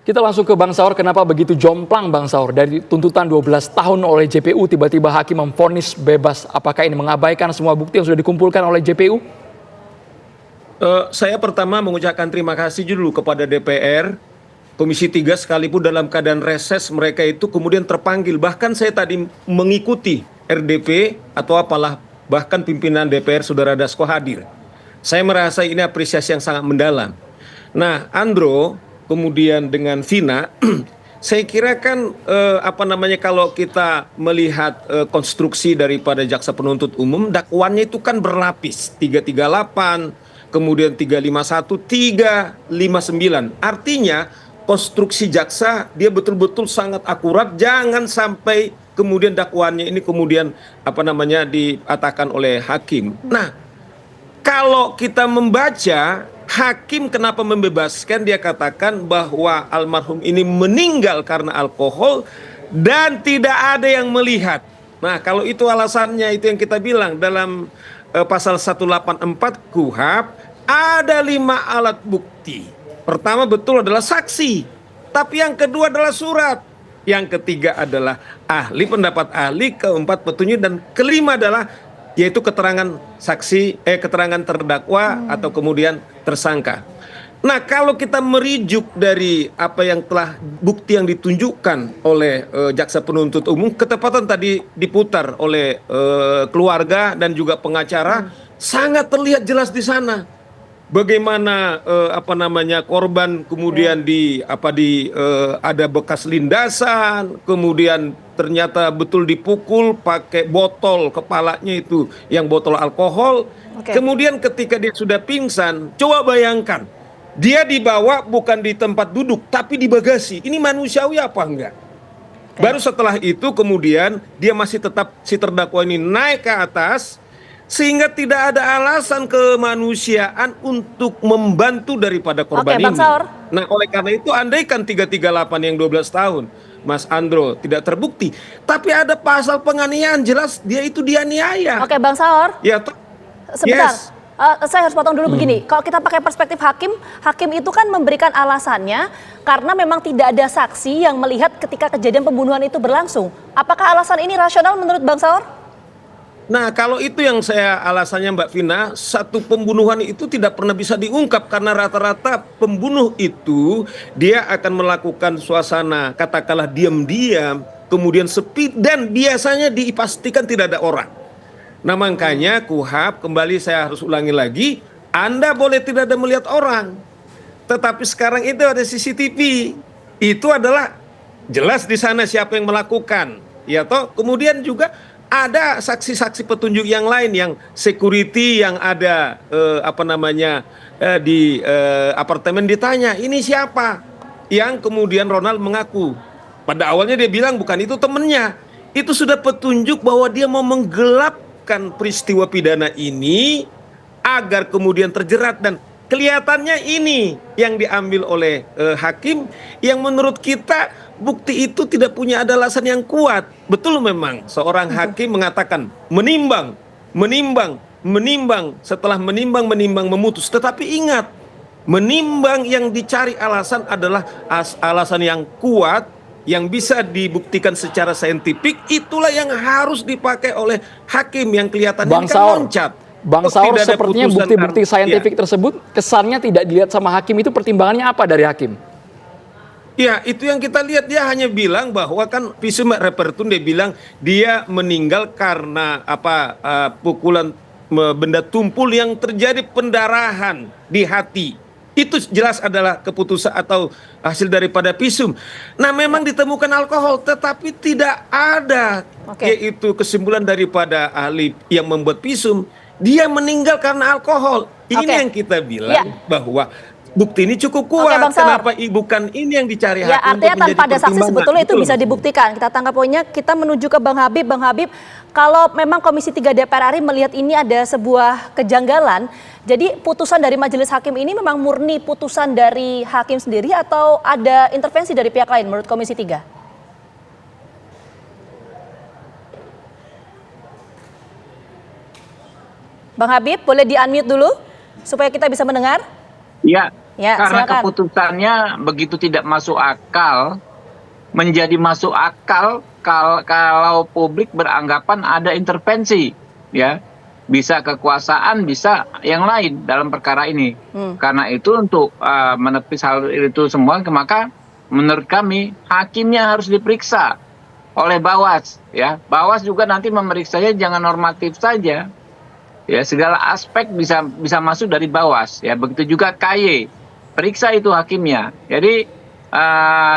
Kita langsung ke Bang Saur, kenapa begitu jomplang Bang Saur? Dari tuntutan 12 tahun oleh JPU, tiba-tiba hakim memvonis bebas. Apakah ini mengabaikan semua bukti yang sudah dikumpulkan oleh JPU? Saya pertama mengucapkan terima kasih dulu kepada DPR, Komisi 3 sekalipun dalam keadaan reses mereka itu kemudian terpanggil. Bahkan saya tadi mengikuti RDP atau apalah, bahkan pimpinan DPR Saudara Dasko hadir. Saya merasa ini apresiasi yang sangat mendalam. Nah, Andro, kemudian dengan Vina, saya kira kan kalau kita melihat konstruksi daripada jaksa penuntut umum, dakwaannya itu kan berlapis, 338, kemudian 351, 359. Artinya konstruksi jaksa dia betul-betul sangat akurat, jangan sampai kemudian dakwaannya ini kemudian dikatakan oleh hakim. Nah, kalau kita membaca hakim kenapa membebaskan, dia katakan bahwa almarhum ini meninggal karena alkohol dan tidak ada yang melihat. Nah, kalau itu alasannya, itu yang kita bilang dalam pasal 184 KUHP ada 5 alat bukti. Pertama betul adalah saksi, tapi yang kedua adalah surat. Yang ketiga adalah ahli, pendapat ahli, keempat petunjuk, dan kelima adalah yaitu keterangan saksi, keterangan terdakwa atau kemudian tersangka. Nah, kalau kita merujuk dari apa yang telah bukti yang ditunjukkan oleh jaksa penuntut umum, ketepatan tadi diputar oleh keluarga dan juga pengacara, sangat terlihat jelas di sana. Bagaimana korban kemudian ada bekas lindasan, kemudian ternyata betul dipukul pakai botol kepalanya itu yang botol alkohol. Kemudian ketika dia sudah pingsan, coba bayangkan dia dibawa bukan di tempat duduk tapi di bagasi. Ini manusiawi apa enggak? Baru setelah itu kemudian dia masih tetap, si terdakwa ini naik ke atas, sehingga tidak ada alasan kemanusiaan untuk membantu daripada korban ini. Nah, oleh karena itu andaikan 338 yang 12 tahun, Mas Andro, tidak terbukti, tapi ada pasal penganiayaan, jelas dia itu dianiaya. Oke, Bang Saur. Ya, sebentar. Yes. Saya harus potong dulu begini. Kalau kita pakai perspektif hakim, hakim itu kan memberikan alasannya karena memang tidak ada saksi yang melihat ketika kejadian pembunuhan itu berlangsung. Apakah alasan ini rasional menurut Bang Saur? Nah, kalau itu yang saya alasannya Mbak Vina, satu pembunuhan itu tidak pernah bisa diungkap karena rata-rata pembunuh itu dia akan melakukan suasana katakanlah diam-diam, kemudian sepi, dan biasanya dipastikan tidak ada orang. Nah, makanya KUHP, kembali saya harus ulangi lagi, Anda boleh tidak ada melihat orang, tetapi sekarang itu ada CCTV, itu adalah jelas di sana siapa yang melakukan, ya toh. Kemudian juga ada saksi-saksi petunjuk yang lain, yang security yang ada di apartemen ditanya, ini siapa? Yang kemudian Ronald mengaku. Pada awalnya dia bilang bukan itu temennya. Itu sudah petunjuk bahwa dia mau menggelapkan peristiwa pidana ini agar kemudian terjerat, dan kelihatannya ini yang diambil oleh hakim yang menurut kita bukti itu tidak punya ada alasan yang kuat. Betul memang seorang hakim mengatakan menimbang, setelah menimbang memutus. Tetapi ingat, menimbang yang dicari alasan adalah alasan yang kuat, yang bisa dibuktikan secara saintifik, itulah yang harus dipakai oleh hakim yang kelihatannya loncat. Bang Saur, sepertinya bukti-bukti saintifik tersebut kesannya tidak dilihat sama hakim, itu pertimbangannya apa dari hakim? Ya, itu yang kita lihat, dia hanya bilang bahwa kan visum et repertum, dia bilang dia meninggal karena pukulan benda tumpul yang terjadi pendarahan di hati. Itu jelas adalah keputusan atau hasil daripada visum. Nah, memang ditemukan alkohol, tetapi tidak ada yaitu kesimpulan daripada ahli yang membuat visum dia meninggal karena alkohol. Ini yang kita bilang bahwa bukti ini cukup kuat. Kenapa bukan ini yang dicari hakim? Ya, artinya tanpa ada saksi sebetulnya itu bisa dibuktikan. Kita tangkap poinnya, kita menuju ke Bang Habib. Bang Habib, kalau memang Komisi 3 DPR RI melihat ini ada sebuah kejanggalan, jadi putusan dari majelis hakim ini memang murni putusan dari hakim sendiri atau ada intervensi dari pihak lain menurut Komisi 3? Bang Habib, boleh di-unmute dulu supaya kita bisa mendengar? Ya, Ya, Karena silakan. keputusannya begitu tidak masuk akal, menjadi masuk akal kalau publik beranggapan ada intervensi, ya. Bisa kekuasaan, bisa yang lain dalam perkara ini. Karena itu untuk menepis hal itu semua, maka menurut kami hakimnya harus diperiksa oleh Bawas, ya. Bawas juga nanti memeriksanya jangan normatif saja. Ya, segala aspek bisa masuk dari Bawas, ya. Begitu juga KY. Periksa itu hakimnya. Jadi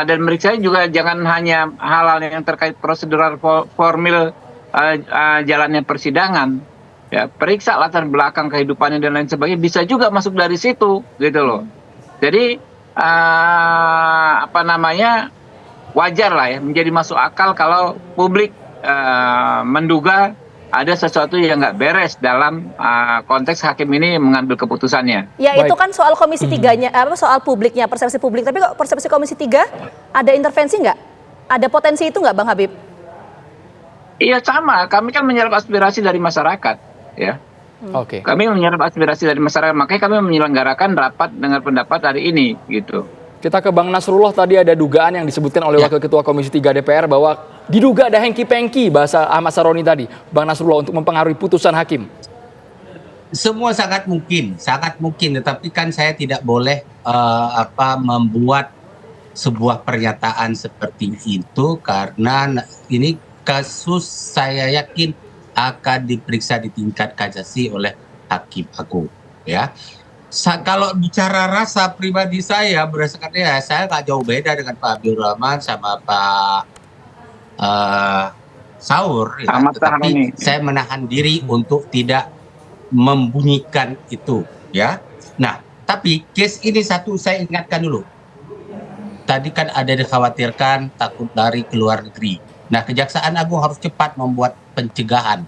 dan meriksanya juga jangan hanya hal-hal yang terkait prosedural formil jalannya persidangan. Ya, periksa latar belakang kehidupannya dan lain sebagainya, bisa juga masuk dari situ, gitu loh. Jadi wajar lah ya, menjadi masuk akal kalau publik menduga ada sesuatu yang nggak beres dalam konteks hakim ini mengambil keputusannya. Ya, Baik. itu kan soal Komisi 3-nya, soal publiknya, persepsi publik. Tapi kok persepsi Komisi 3 ada intervensi nggak? Ada potensi itu nggak, Bang Habib? Iya, sama. Kami kan menyerap aspirasi dari masyarakat, ya. Oke. Kami menyerap aspirasi dari masyarakat, makanya kami menyelenggarakan rapat dengar pendapat hari ini, gitu. Kita ke Bang Nasrullah, tadi ada dugaan yang disebutkan oleh Wakil Ketua Komisi 3 DPR bahwa diduga ada hengki-pengki bahasa Ahmad Saroni tadi, Bang Nasrullah, untuk mempengaruhi putusan hakim. Semua sangat mungkin, tetapi kan saya tidak boleh membuat sebuah pernyataan seperti itu karena ini kasus saya yakin akan diperiksa di tingkat kasasi oleh Hakim Agung, ya. Kalau bicara rasa pribadi saya, berdasarkan saya nggak jauh beda dengan Pak Habibur Rahman sama Pak Saur, ya. Tetapi saya menahan diri untuk tidak membunyikan itu, ya. Nah, tapi case ini satu saya ingatkan dulu. Tadi kan ada dikhawatirkan takut lari ke luar negeri. Nah, Kejaksaan Agung harus cepat membuat pencegahan.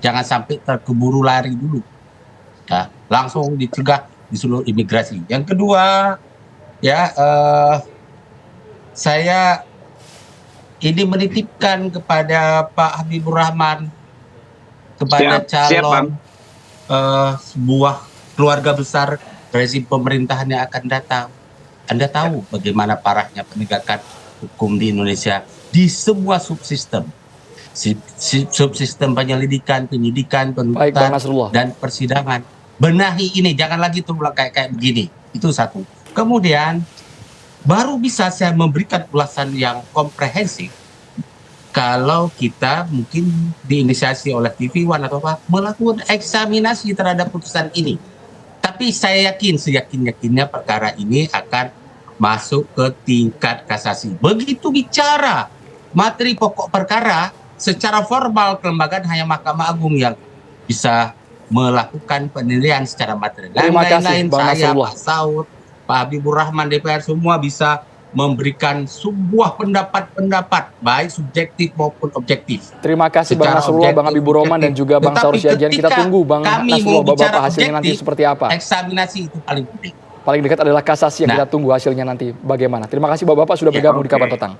Jangan sampai terkeburu lari dulu. Ya, langsung dicegah di seluruh imigrasi. Yang kedua, ya, saya ini menitipkan kepada Pak Habibur Rahman, kepada calon sebuah keluarga besar rezim pemerintahan yang akan datang. Anda tahu bagaimana parahnya penegakan hukum di Indonesia di semua subsistem. Subsistem penyelidikan, penyidikan, penuntutan, dan persidangan. Benahi ini, jangan lagi terulang kayak begini. Itu satu. Kemudian baru bisa saya memberikan ulasan yang komprehensif kalau kita mungkin diinisiasi oleh TV One atau apa melakukan eksaminasi terhadap putusan ini. Tapi saya yakin, seyakin-yakinnya perkara ini akan masuk ke tingkat kasasi. Begitu bicara materi pokok perkara, secara formal kelembagaan hanya Mahkamah Agung yang bisa melakukan penilaian secara material. Terima kasih, Lain-lain Bang saya, Nasrullah. Pak Saud, Pak Habibur Rahman, DPR semua bisa memberikan sebuah pendapat baik subjektif maupun objektif. Terima kasih Bang Nasrullah, Bang Habibur Rahman, dan juga Bang Saur Siagian. Kita tunggu Bang Nasrullah, Bapak hasilnya nanti seperti apa. Eksaminasi itu paling penting. Paling dekat adalah kasasi yang kita tunggu hasilnya nanti bagaimana. Terima kasih Bapak-Bapak sudah bergabung di Kabar Petang.